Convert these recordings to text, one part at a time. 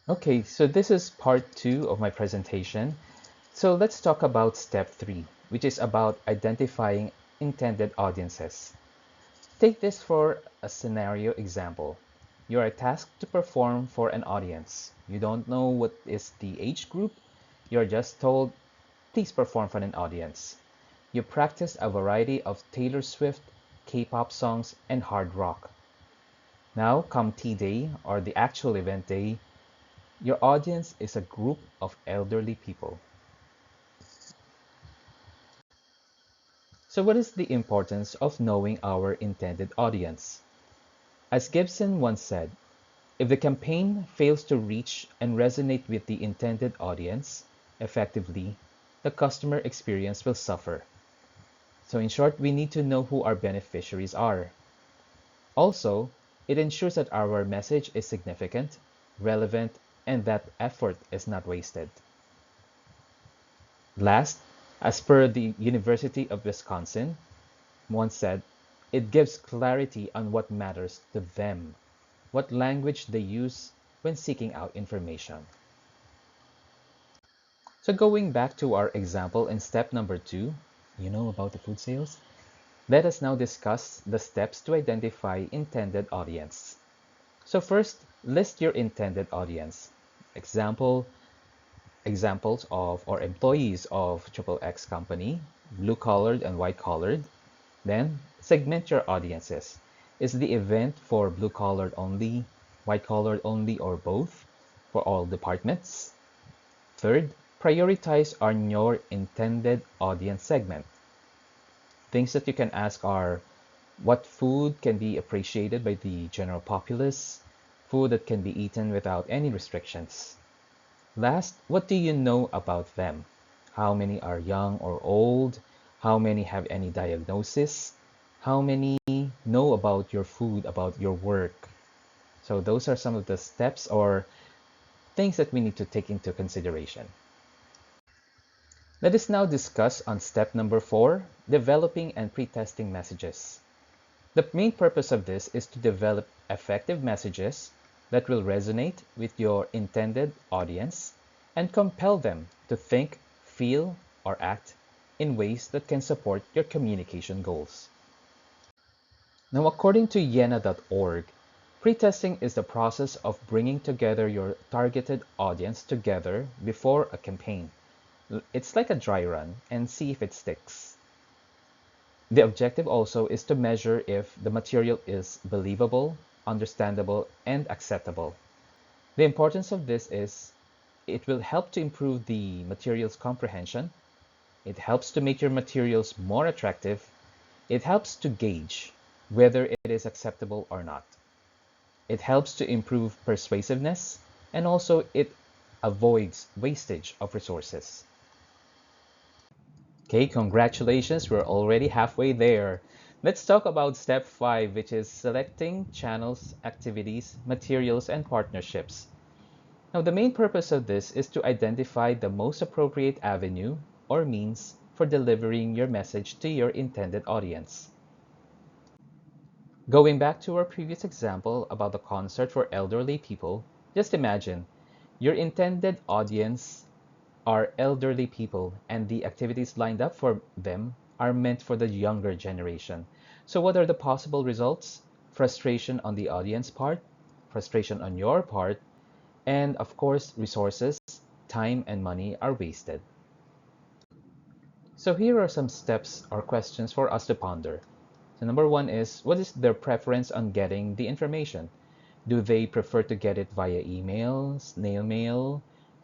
Okay, so this is part two of my presentation. So let's talk about step three, which is about identifying intended audiences. Take this for a scenario example. You are tasked to perform for an audience. You don't know what is the age group. You're just told, please perform for an audience. You practice a variety of Taylor Swift, K-pop songs, and hard rock. Now, come T-Day or the actual event day, your audience is a group of elderly people. So what is the importance of knowing our intended audience? As Gibson once said, if the campaign fails to reach and resonate with the intended audience effectively, the customer experience will suffer. So in short, we need to know who our beneficiaries are. Also, it ensures that our message is significant, relevant, and that effort is not wasted. Last, as per the University of Wisconsin once said, it gives clarity on what matters to them, what language they use when seeking out information. So going back to our example in step number two, you know about the food sales? Let us now discuss the steps to identify intended audience. So first, list your intended audience. Example, examples of or employees of Triple X company, blue collared and white collared. Then segment your audiences. Is the event for blue collared only, white collared only, or both for all departments? Third, prioritize on your intended audience segment. Things that you can ask are what food can be appreciated by the general populace, food that can be eaten without any restrictions. Last, what do you know about them? How many are young or old? How many have any diagnosis? How many know about your food, about your work? So those are some of the steps or things that we need to take into consideration. Let us now discuss on step number four, developing and pre-testing messages. The main purpose of this is to develop effective messages that will resonate with your intended audience and compel them to think, feel, or act in ways that can support your communication goals. Now, according to Yena.org, pre-testing is the process of bringing together your targeted audience together before a campaign. It's like a dry run and see if it sticks. The objective also is to measure if the material is believable, understandable, and acceptable. The importance of this is it will help to improve the material's comprehension. It helps to make your materials more attractive. It helps to gauge whether it is acceptable or not. It helps to improve persuasiveness, and also it avoids wastage of resources. Okay, congratulations, we're already halfway there. Let's talk about step five, which is selecting channels, activities, materials, and partnerships. Now, the main purpose of this is to identify the most appropriate avenue or means for delivering your message to your intended audience. Going back to our previous example about the concert for elderly people, just imagine your intended audience are elderly people and the activities lined up for them are meant for the younger generation. So what are the possible results? Frustration on the audience part, frustration on your part, and of course, resources, time, and money are wasted. So here are some steps or questions for us to ponder. So number one is, what is their preference on getting the information? Do they prefer to get it via email, snail mail,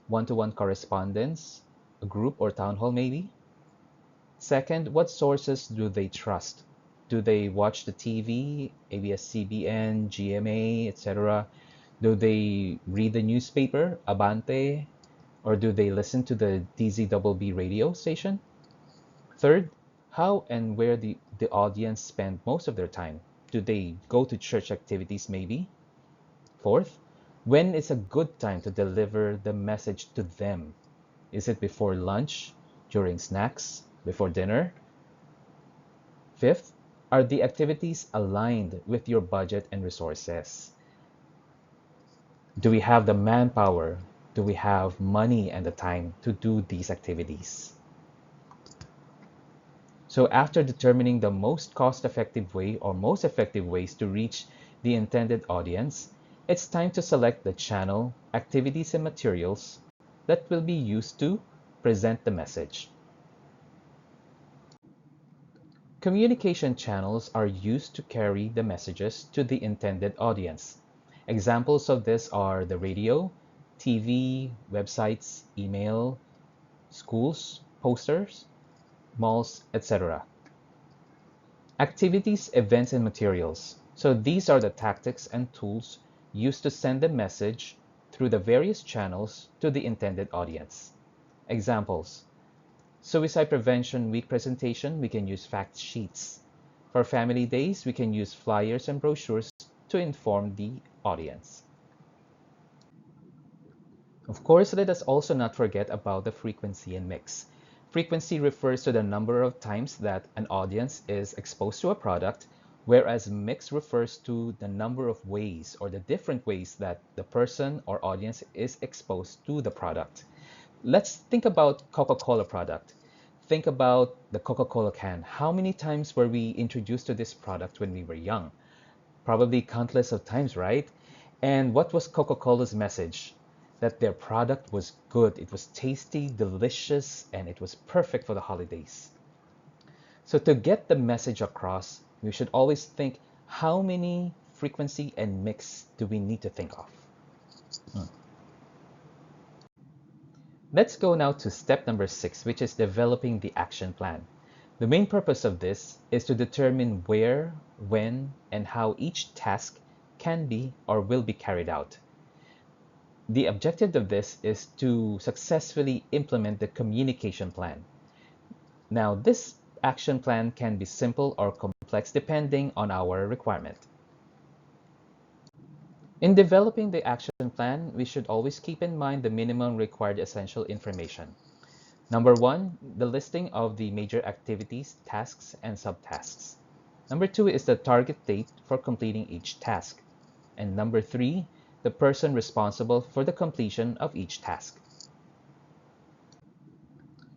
one-to-one correspondence, a group or town hall maybe? Second, what sources do they trust? Do they watch the TV, ABS-CBN, GMA, etc.? Do they read the newspaper, Abante, or do they listen to the DZBB radio station? Third, how and where the audience spend most of their time. Do they go to church activities maybe? Fourth, when is a good time to deliver the message to them? Is it before lunch, during snacks, before dinner? Fifth, are the activities aligned with your budget and resources? Do we have the manpower? Do we have money and the time to do these activities? So after determining the most cost-effective way or most effective ways to reach the intended audience, it's time to select the channel, activities, and materials that will be used to present the message. Communication channels are used to carry the messages to the intended audience. Examples of this are the radio, TV, websites, email, schools, posters, malls, etc. Activities, events, and materials. So these are the tactics and tools used to send the message through the various channels to the intended audience. Examples: Suicide Prevention Week presentation, we can use fact sheets. For Family Days, we can use flyers and brochures to inform the audience. Of course, let us also not forget about the frequency and mix. Frequency refers to the number of times that an audience is exposed to a product, whereas mix refers to the number of ways or the different ways that the person or audience is exposed to the product. Let's think about Coca-Cola product. Think about the Coca-Cola can. How many times were we introduced to this product when we were young? Probably countless of times, right? And what was Coca-Cola's message? That their product was good, it was tasty, delicious, and it was perfect for the holidays. So to get the message across, we should always think, how many frequency and mix do we need to think of? Let's go now to step number 6, which is developing the action plan. The main purpose of this is to determine where, when, and how each task can be or will be carried out. The objective of this is to successfully implement the communication plan. Now, this action plan can be simple or complex depending on our requirement. In developing the action plan, we should always keep in mind the minimum required essential information. Number 1, the listing of the major activities, tasks, and subtasks. Number 2 is the target date for completing each task. And number 3, the person responsible for the completion of each task.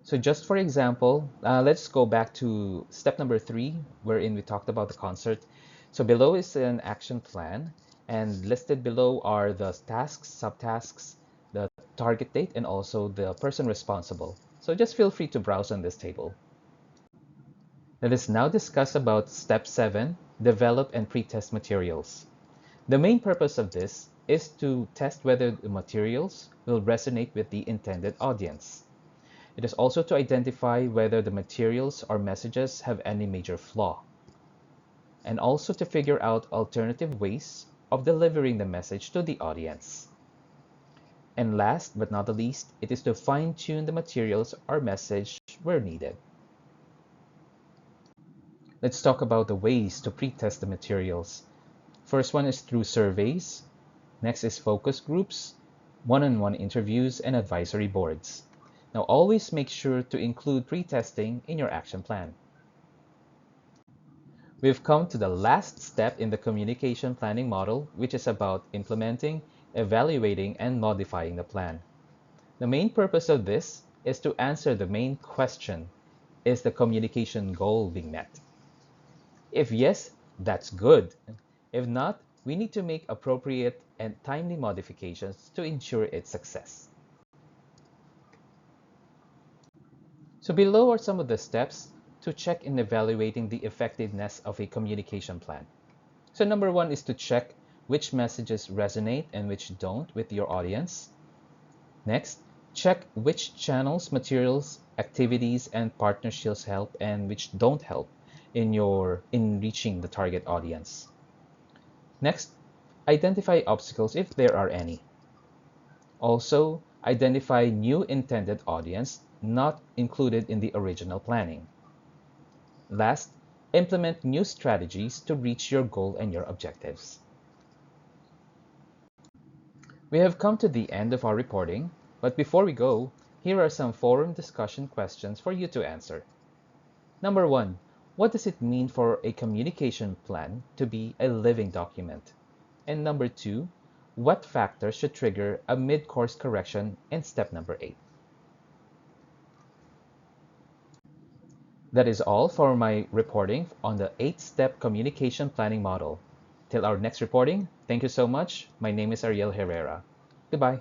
So just for example, let's go back to step number 3, wherein we talked about the concert. So below is an action plan, and listed below are the tasks, subtasks, the target date, and also the person responsible. So just feel free to browse on this table. Let us now discuss about step 7, develop and pre-test materials. The main purpose of this is to test whether the materials will resonate with the intended audience. It is also to identify whether the materials or messages have any major flaw, and also to figure out alternative ways of delivering the message to the audience. And last but not the least, it is to fine-tune the materials or message where needed. Let's talk about the ways to pre-test the materials. First one is through surveys. Next is focus groups, one-on-one interviews, and advisory boards. Now always make sure to include pre-testing in your action plan. We've come to the last step in the communication planning model, which is about implementing, evaluating, and modifying the plan. The main purpose of this is to answer the main question: is the communication goal being met? If yes, that's good. If not, we need to make appropriate and timely modifications to ensure its success. So below are some of the steps to check in evaluating the effectiveness of a communication plan. So number 1 is to check which messages resonate and which don't with your audience. Next, check which channels, materials, activities, and partnerships help and which don't help in reaching the target audience. Next, identify obstacles if there are any. Also, identify new intended audience not included in the original planning. Last, implement new strategies to reach your goal and your objectives. We have come to the end of our reporting, but before we go, here are some forum discussion questions for you to answer. Number 1, what does it mean for a communication plan to be a living document? And number 2, what factors should trigger a mid-course correction in step number 8. That is all for my reporting on the 8-step communication planning model. Till our next reporting, thank you so much. My name is Ariel Herrera. Goodbye.